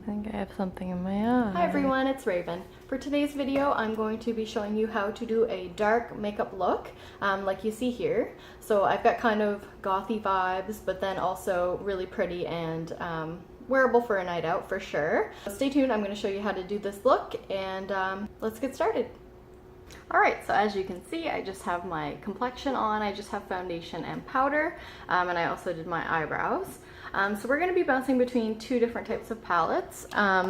I think I have something in my eye. Hi everyone, it's Raven. For today's video, I'm going to be showing you how to do a dark makeup look, like you see here. So I've got kind of gothy vibes, but then also really pretty and wearable for a night out for sure. Stay tuned, I'm going to show you how to do this look, and let's get started. Alright, so as you can see, I just have my complexion on, I just have foundation and powder, and I also did my eyebrows. So we're going to be bouncing between two different types of palettes.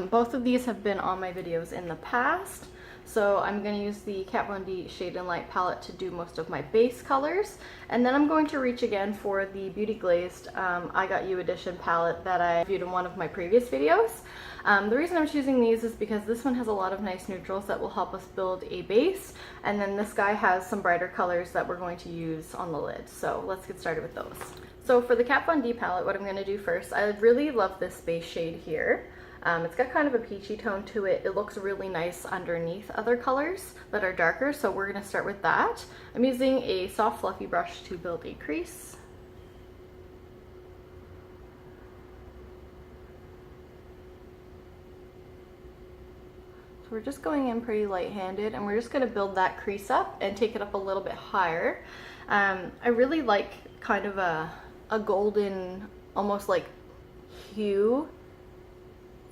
Both of these have been on my videos in the past. So I'm going to use the Kat Von D Shade and Light palette to do most of my base colors. And then I'm going to reach again for the Beauty Glazed I Got You Edition palette that I viewed in one of my previous videos. The reason I'm choosing these is because this one has a lot of nice neutrals that will help us build a base. And then this guy has some brighter colors that we're going to use on the lid. So let's get started with those. So for the Kat Von D palette, what I'm going to do first, I really love this base shade here. It's got kind of a peachy tone to it. It looks really nice underneath other colors that are darker, so we're going to start with that. I'm using a soft fluffy brush to build a crease. So we're just going in pretty light-handed, and we're just going to build that crease up and take it up a little bit higher. I really like kind of a golden, almost like hue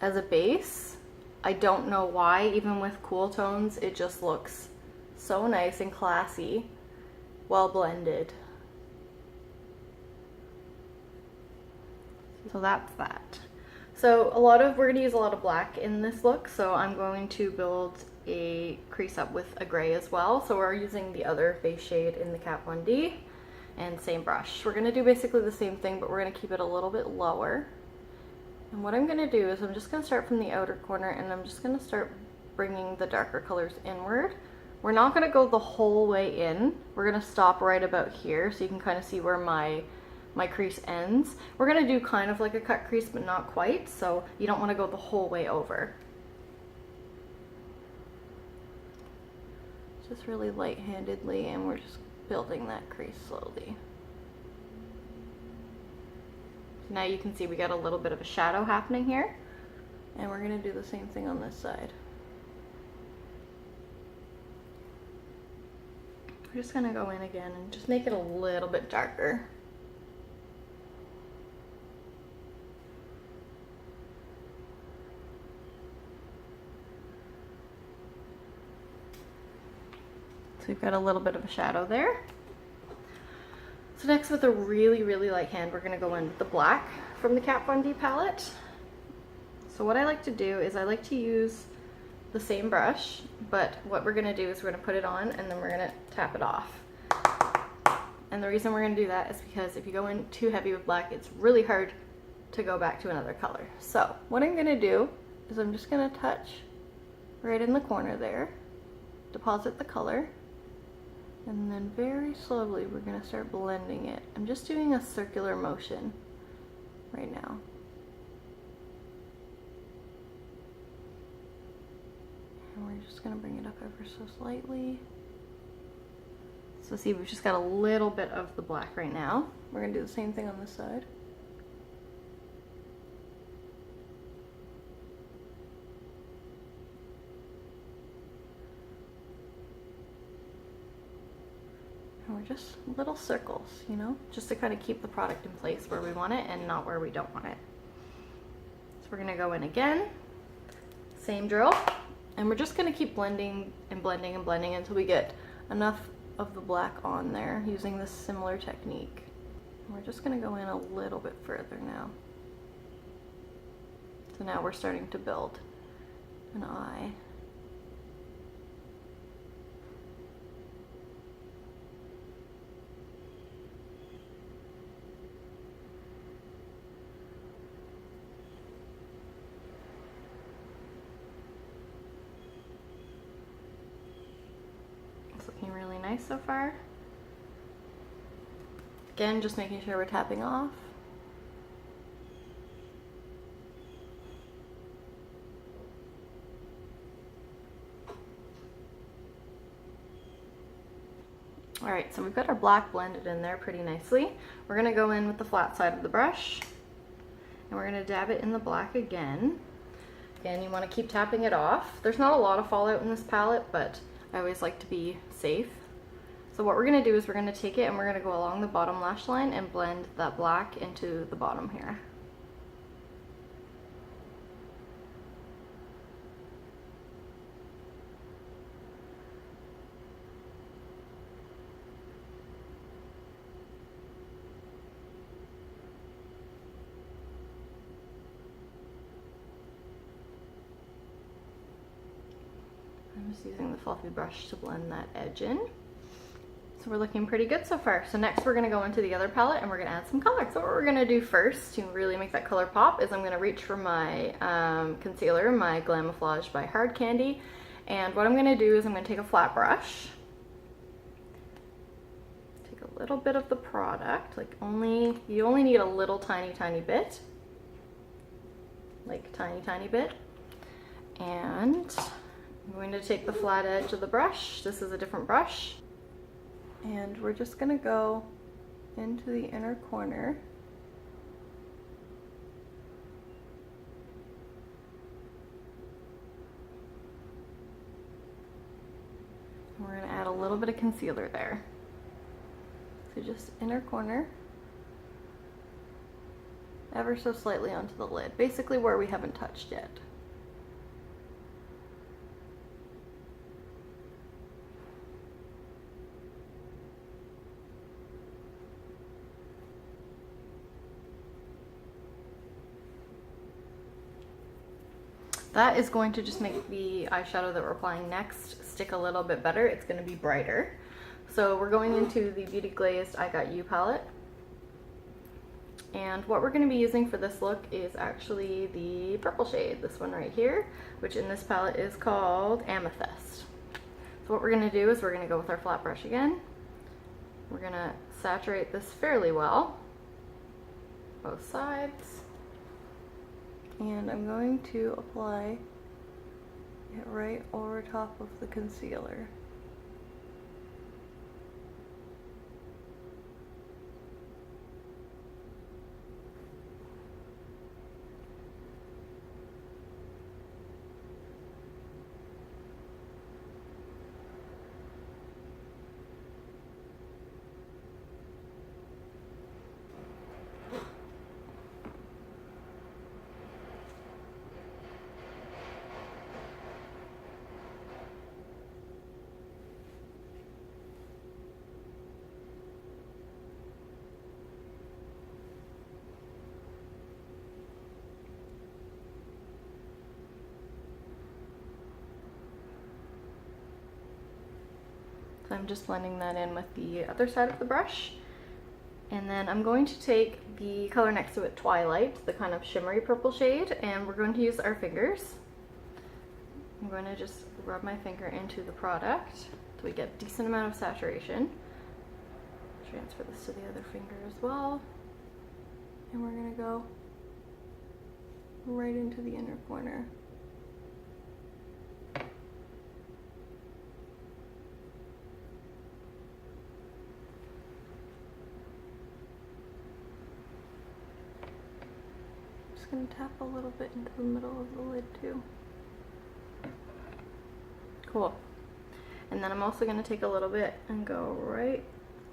as a base. I don't know why, even with cool tones, it just looks so nice and classy, well blended. So that's that. So we're going to use a lot of black in this look, so I'm going to build a crease up with a gray as well. So we're using the other base shade in the Kat Von D and same brush. We're going to do basically the same thing, but we're going to keep it a little bit lower. And what I'm going to do is I'm just going to start from the outer corner, and I'm just going to start bringing the darker colors inward. We're not going to go the whole way in. We're going to stop right about here so you can kind of see where my crease ends. We're going to do kind of like a cut crease, but not quite, so you don't want to go the whole way over. Just really light-handedly, and we're just building that crease slowly. So now you can see we got a little bit of a shadow happening here, and we're going to do the same thing on this side. We're just going to go in again and just make it a little bit darker. So we've got a little bit of a shadow there. So next, with a really, really light hand, we're going to go in with the black from the Kat Von D palette. So what I like to do is I like to use the same brush, but what we're going to do is we're going to put it on and then we're going to tap it off. And the reason we're going to do that is because if you go in too heavy with black, it's really hard to go back to another color. So what I'm going to do is I'm just going to touch right in the corner there, deposit the color, and then very slowly we're going to start blending it. I'm just doing a circular motion right now. And we're just going to bring it up ever so slightly. So see, we've just got a little bit of the black right now. We're going to do the same thing on this side. And we're just little circles, you know, just to kind of keep the product in place where we want it and not where we don't want it. So we're going to go in again, same drill, and we're just going to keep blending and blending and blending until we get enough of the black on there using this similar technique. And we're just going to go in a little bit further now. So now we're starting to build an eye. Looking really nice so far. Again, just making sure we're tapping off. Alright, so we've got our black blended in there pretty nicely. We're going to go in with the flat side of the brush, and we're going to dab it in the black again. Again, you want to keep tapping it off. There's not a lot of fallout in this palette, but I always like to be safe. So what we're going to do is we're going to take it and we're going to go along the bottom lash line and blend that black into the bottom here. I'm just using the fluffy brush to blend that edge in. So we're looking pretty good so far. So next we're gonna go into the other palette and we're gonna add some color. So what we're gonna do first to really make that color pop is I'm gonna reach for my concealer, my Glamouflage by Hard Candy. And what I'm gonna do is I'm gonna take a flat brush, take a little bit of the product, like you only need a little tiny bit, like tiny bit. And I'm going to take the flat edge of the brush. This is a different brush. And we're just gonna go into the inner corner. And we're gonna add a little bit of concealer there. So just inner corner, ever so slightly onto the lid, basically where we haven't touched yet. That is going to just make the eyeshadow that we're applying next stick a little bit better. It's going to be brighter. So we're going into the Beauty Glazed I Got You palette. And what we're going to be using for this look is actually the purple shade, this one right here, which in this palette is called Amethyst. So what we're going to do is we're going to go with our flat brush again. We're going to saturate this fairly well, both sides. And I'm going to apply it right over top of the concealer. So I'm just blending that in with the other side of the brush. And then I'm going to take the color next to it, Twilight, the kind of shimmery purple shade, and we're going to use our fingers. I'm going to just rub my finger into the product so we get a decent amount of saturation. Transfer this to the other finger as well. And we're going to go right into the inner corner. Going to tap a little bit into the middle of the lid too. Cool. And then I'm also going to take a little bit and go right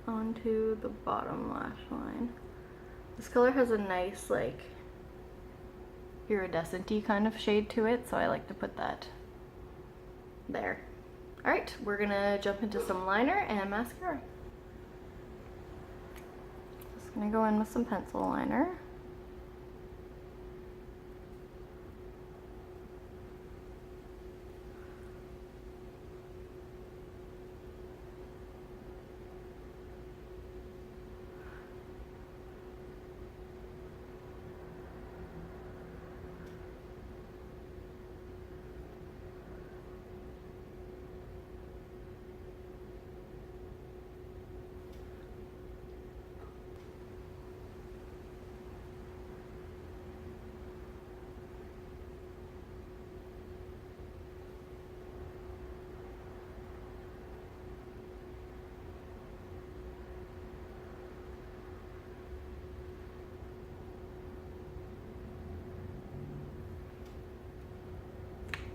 onto the bottom lash line. This color has a nice, like, iridescent-y kind of shade to it, so I like to put that there. Alright, we're going to jump into some liner and mascara. Just going to go in with some pencil liner.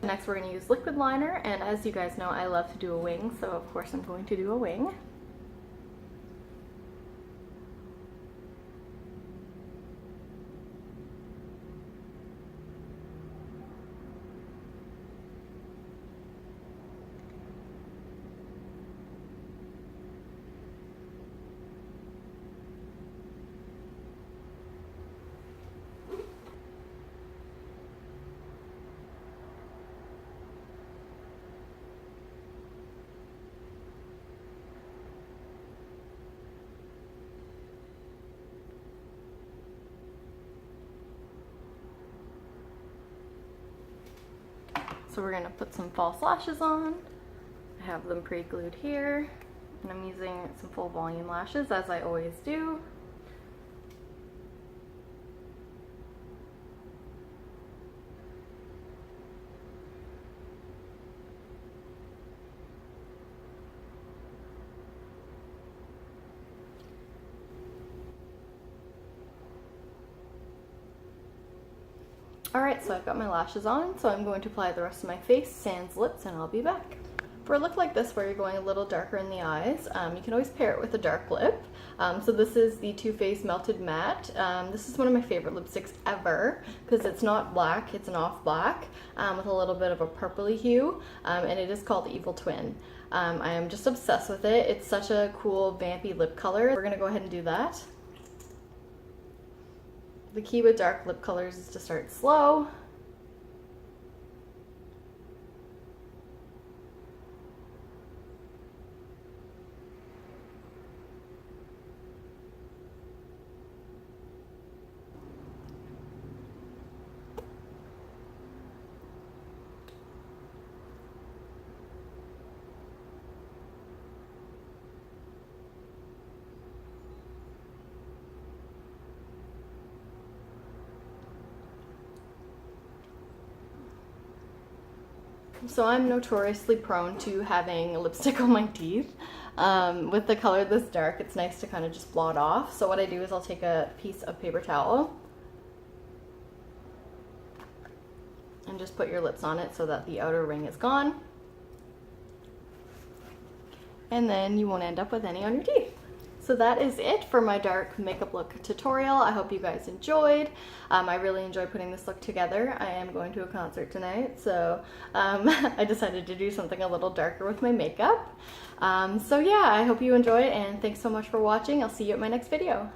Next we're going to use liquid liner, and as you guys know, I love to do a wing, so of course I'm going to do a wing. So we're going to put some false lashes on. I have them pre-glued here, and I'm using some full volume lashes as I always do. Alright, so I've got my lashes on, so I'm going to apply the rest of my face, sans lips, and I'll be back. For a look like this where you're going a little darker in the eyes, you can always pair it with a dark lip. So this is the Too Faced Melted Matte. This is one of my favorite lipsticks ever because it's not black, it's an off black with a little bit of a purpley hue, and it is called Evil Twin. I am just obsessed with it. It's such a cool vampy lip color. We're going to go ahead and do that. The key with dark lip colors is to start slow. So I'm notoriously prone to having lipstick on my teeth. With the color this dark, it's nice to kind of just blot off. So what I do is I'll take a piece of paper towel and just put your lips on it so that the outer ring is gone. And then you won't end up with any on your teeth. So that is it for my dark makeup look tutorial. I hope you guys enjoyed. I really enjoyed putting this look together. I am going to a concert tonight, so I decided to do something a little darker with my makeup. So yeah, I hope you enjoyed, and thanks so much for watching. I'll see you at my next video.